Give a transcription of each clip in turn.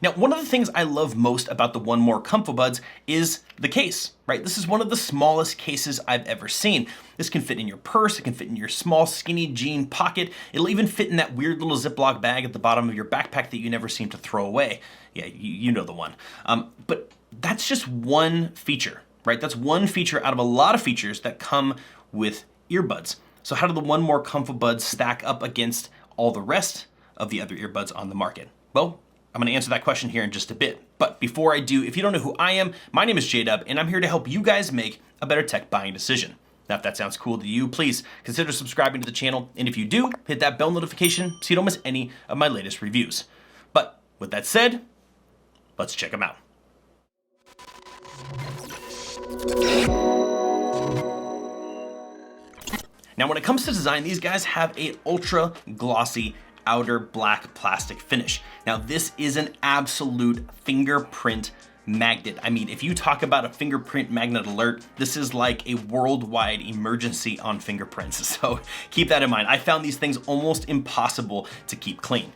Now, one of the things I love most about the One More ComfoBuds is the case, right? This is one of the smallest cases I've ever seen. This can fit in your purse, it can fit in your small skinny jean pocket, it'll even fit in that weird little Ziploc bag at the bottom of your backpack that you never seem to throw away. Yeah, you know the one. But that's just one feature, right? That's one feature out of a lot of features that come with earbuds. So how do the One More ComfoBuds stack up against all the rest of the other earbuds on the market? Well, I'm gonna answer that question here in just a bit. But before I do, if you don't know who I am, my name is JDubb, and I'm here to help you guys make a better tech buying decision. Now, if that sounds cool to you, please consider subscribing to the channel. And if you do, hit that bell notification so you don't miss any of my latest reviews. But with that said, let's check them out. Now, when it comes to design, these guys have a ultra glossy outer black plastic finish. Now, this is an absolute fingerprint magnet. I mean, if you talk about a fingerprint magnet alert, this is like a worldwide emergency on fingerprints. So keep that in mind. I found these things almost impossible to keep clean.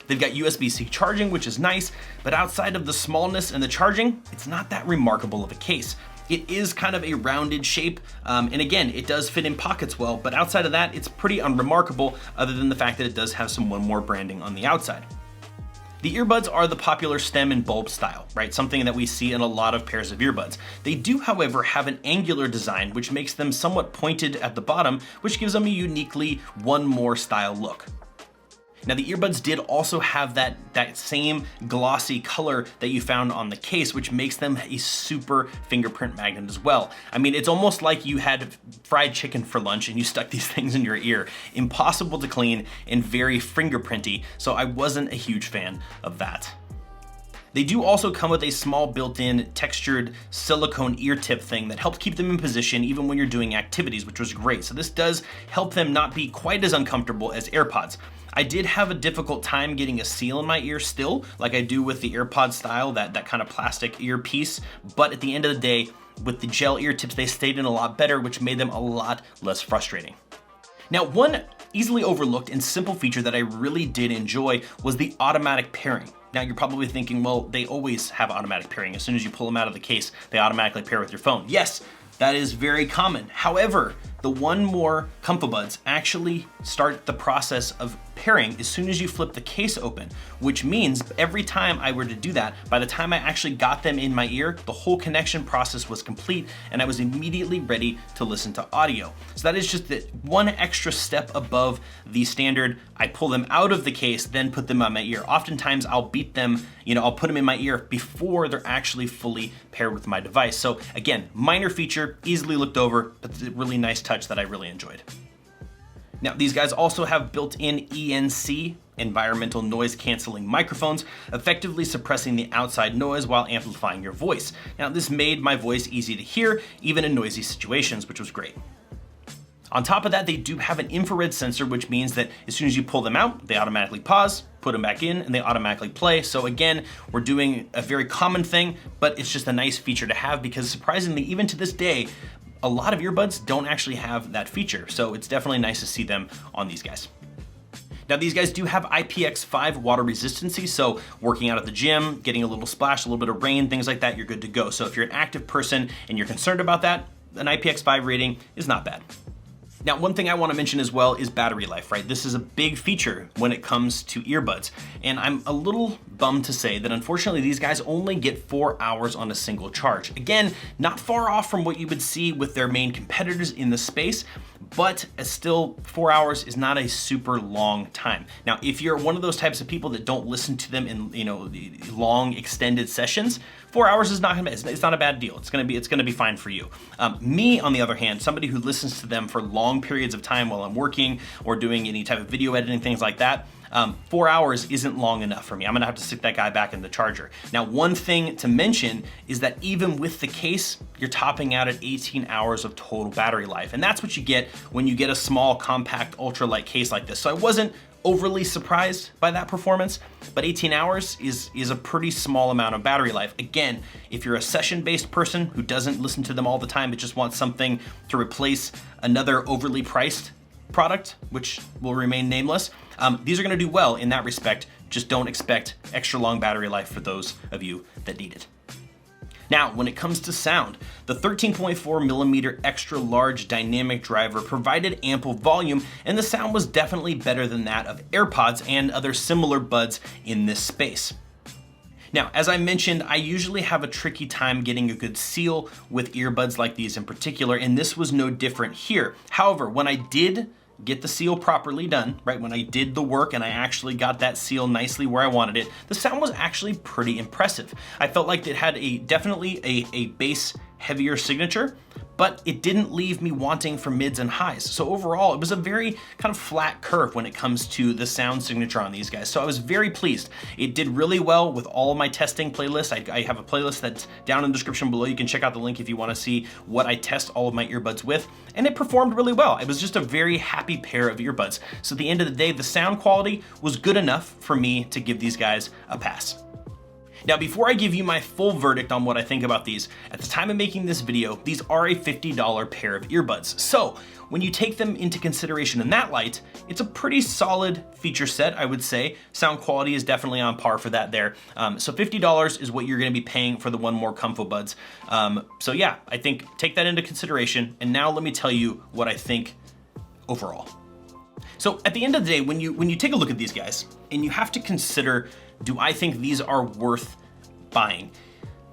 They've got USB-C charging, which is nice, but outside of the smallness and the charging, it's not that remarkable of a case. It is kind of a rounded shape, and again, it does fit in pockets well, but outside of that, it's pretty unremarkable other than the fact that it does have some One More branding on the outside. The earbuds are the popular stem and bulb style, right? Something that we see in a lot of pairs of earbuds. They do, however, have an angular design, which makes them somewhat pointed at the bottom, which gives them a uniquely One More style look. Now, the earbuds did also have that same glossy color that you found on the case, which makes them a super fingerprint magnet as well. I mean, it's almost like you had fried chicken for lunch and you stuck these things in your ear. Impossible to clean and very fingerprinty, so I wasn't a huge fan of that. They do also come with a small built-in textured silicone ear tip thing that helps keep them in position even when you're doing activities, which was great. So this does help them not be quite as uncomfortable as AirPods. I did have a difficult time getting a seal in my ear still, like I do with the AirPod style, that kind of plastic earpiece. But at the end of the day, with the gel ear tips, they stayed in a lot better, which made them a lot less frustrating. Now, one easily overlooked and simple feature that I really did enjoy was the automatic pairing. Now, you're probably thinking, well, they always have automatic pairing. As soon as you pull them out of the case, they automatically pair with your phone. Yes, that is very common. However, the One More ComfoBuds actually start the process of pairing as soon as you flip the case open, which means every time I were to do that, by the time I actually got them in my ear, the whole connection process was complete and I was immediately ready to listen to audio. So that is just the one extra step above the standard. I pull them out of the case, then put them on my ear. Oftentimes I'll beat them, I'll put them in my ear before they're actually fully paired with my device. So again, minor feature, easily looked over, but it's a really nice touch that I really enjoyed. Now, these guys also have built-in ENC, environmental noise canceling microphones, effectively suppressing the outside noise while amplifying your voice. Now, this made my voice easy to hear, even in noisy situations, which was great. On top of that, they do have an infrared sensor, which means that as soon as you pull them out, they automatically pause, put them back in, and they automatically play. So again, we're doing a very common thing, but it's just a nice feature to have because surprisingly, even to this day, a lot of earbuds don't actually have that feature. So it's definitely nice to see them on these guys. Now, these guys do have IPX5 water resistancy, so working out at the gym, getting a little splash, a little bit of rain, things like that, you're good to go. So if you're an active person and you're concerned about that, an IPX5 rating is not bad. Now, one thing I want to mention as well is battery life, right? This is a big feature when it comes to earbuds. And I'm a little bummed to say that unfortunately these guys only get 4 hours on a single charge. Again, not far off from what you would see with their main competitors in the space, but still 4 hours is not a super long time. Now, if you're one of those types of people that don't listen to them in long extended sessions, 4 hours is not it's not a bad deal. It's gonna be fine for you. Me, on the other hand, somebody who listens to them for long periods of time while I'm working or doing any type of video editing, things like that, 4 hours isn't long enough for me. I'm gonna have to stick that guy back in the charger. Now, one thing to mention is that even with the case, you're topping out at 18 hours of total battery life. And that's what you get when you get a small, compact, ultralight case like this. So I wasn't overly surprised by that performance, but 18 hours is a pretty small amount of battery life. Again, if you're a session-based person who doesn't listen to them all the time, but just wants something to replace another overly priced product, which will remain nameless, these are gonna do well in that respect, Just don't expect extra long battery life for those of you that need it. Now, when it comes to sound, the 13.4mm extra large dynamic driver provided ample volume, and the sound was definitely better than that of AirPods and other similar buds in this space. Now, as I mentioned, I usually have a tricky time getting a good seal with earbuds like these in particular, and this was no different here. However, when I did get the seal properly done, right, when I did the work and I actually got that seal nicely where I wanted it, the sound was actually pretty impressive. I felt like it had definitely a bass heavier signature, but it didn't leave me wanting for mids and highs. So overall, it was a very kind of flat curve when it comes to the sound signature on these guys. So I was very pleased. It did really well with all of my testing playlists. I have a playlist that's down in the description below. You can check out the link if you want to see what I test all of my earbuds with, and it performed really well. It was just a very happy pair of earbuds. So at the end of the day, the sound quality was good enough for me to give these guys a pass. Now, before I give you my full verdict on what I think about these, at the time of making this video, these are a $50 pair of earbuds. So when you take them into consideration in that light, it's a pretty solid feature set, I would say. Sound quality is definitely on par for that there. So $50 is what you're gonna be paying for the One More ComfoBuds. So yeah, I think take that into consideration. And now let me tell you what I think overall. So at the end of the day, when you take a look at these guys, and you have to consider, do I think these are worth buying?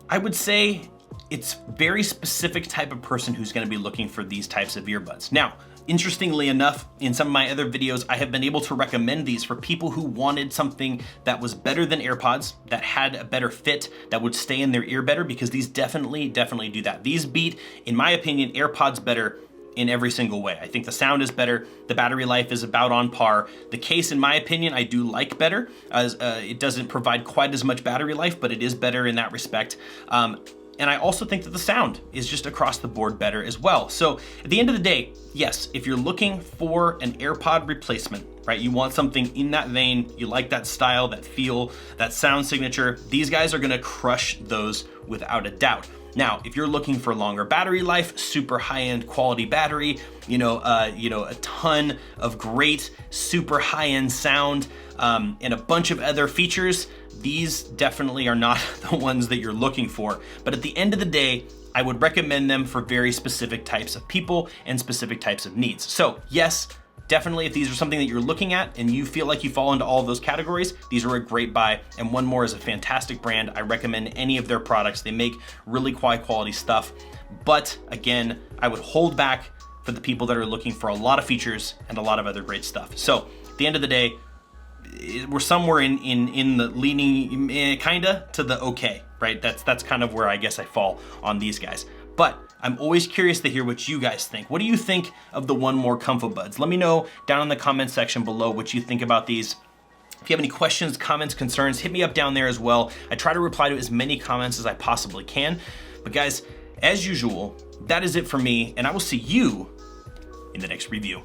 I would say it's very specific type of person who's gonna be looking for these types of earbuds. Now, interestingly enough, in some of my other videos, I have been able to recommend these for people who wanted something that was better than AirPods, that had a better fit, that would stay in their ear better, because these definitely do that. These beat, in my opinion, AirPods better in every single way. I think the sound is better, the battery life is about on par. The case, in my opinion, I do like better, as it doesn't provide quite as much battery life, but it is better in that respect. And I also think that the sound is just across the board better as well. So at the end of the day, yes, if you're looking for an AirPod replacement, right, you want something in that vein, you like that style, that feel, that sound signature, these guys are gonna crush those without a doubt. Now, if you're looking for longer battery life, super high-end quality battery, a ton of great, super high-end sound, and a bunch of other features, these definitely are not the ones that you're looking for. But at the end of the day, I would recommend them for very specific types of people and specific types of needs. So yes, definitely, if these are something that you're looking at and you feel like you fall into all of those categories, these are a great buy. And One More is a fantastic brand. I recommend any of their products. They make really high quality stuff. But again, I would hold back for the people that are looking for a lot of features and a lot of other great stuff. So at the end of the day, we're somewhere in the leaning kinda to the okay, right? That's kind of where I guess I fall on these guys. But I'm always curious to hear what you guys think. What do you think of the One More ComfoBuds? Let me know down in the comment section below what you think about these. If you have any questions, comments, concerns, hit me up down there as well. I try to reply to as many comments as I possibly can. But guys, as usual, that is it for me, and I will see you in the next review.